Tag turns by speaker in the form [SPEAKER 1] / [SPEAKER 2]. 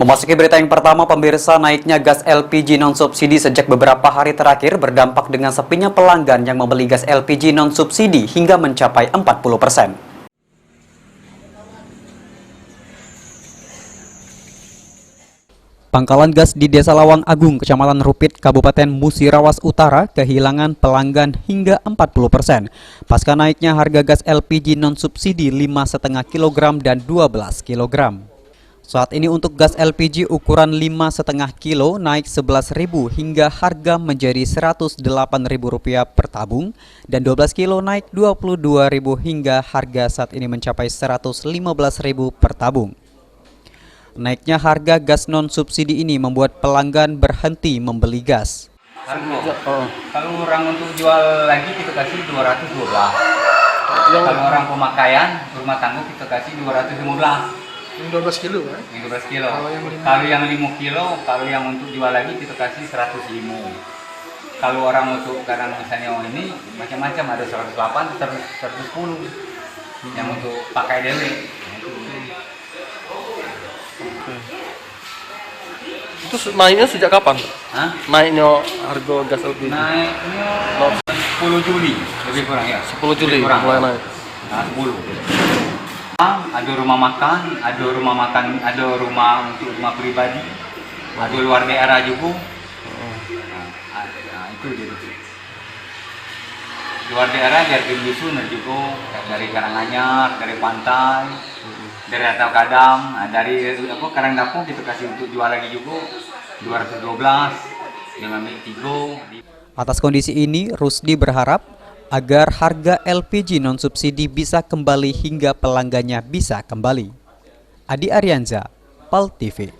[SPEAKER 1] Memasuki berita yang pertama, pemirsa, naiknya gas LPG non-subsidi sejak beberapa hari terakhir berdampak dengan sepinya pelanggan yang membeli gas LPG non-subsidi hingga mencapai 40%. Pangkalan gas di Desa Lawang Agung, Kecamatan Rupit, Kabupaten Musirawas Utara kehilangan pelanggan hingga 40% pasca naiknya harga gas LPG non-subsidi 5,5 kg dan 12 kg. Saat ini untuk gas LPG ukuran 5,5 kilo naik Rp11.000 hingga harga menjadi Rp108.000 per tabung, dan 12 kilo naik Rp22.000 hingga harga saat ini mencapai Rp115.000 per tabung. Naiknya harga gas non-subsidi ini membuat pelanggan berhenti membeli gas.
[SPEAKER 2] Kalau orang untuk jual lagi kita kasih 212. Kalau orang pemakaian rumah tangga kita kasih 215.
[SPEAKER 3] Yang 12 kilo kan?
[SPEAKER 2] Yang 12 kilo. Kalau yang 5 kilo, kalau yang untuk jual lagi kita kasih 105. Kalau orang untuk kadang misalnya ini macam-macam, ada 108, 110. Yang untuk pakai dewe.
[SPEAKER 3] Itu naiknya sejak kapan?
[SPEAKER 2] Hah?
[SPEAKER 3] Naiknya harga gas LPG?
[SPEAKER 2] Naiknya 10 Juli, lebih kurang ya.
[SPEAKER 3] 10 Juli mulai naik.
[SPEAKER 2] Nah, 10. Ada rumah makan, ada rumah untuk rumah pribadi, ada luar daerah juga. Nah, itu jadi. Luar daerah dari dusun juga, dari Karanganyar, dari pantai, dari Atau Kadam, dari Karangdapung kita kasih untuk jual lagi juga 212, dengan 3.
[SPEAKER 1] Atas kondisi ini, Rusdi berharap agar harga LPG non-subsidi bisa kembali hingga pelanggannya bisa kembali. Adi Arianza, PAL TV.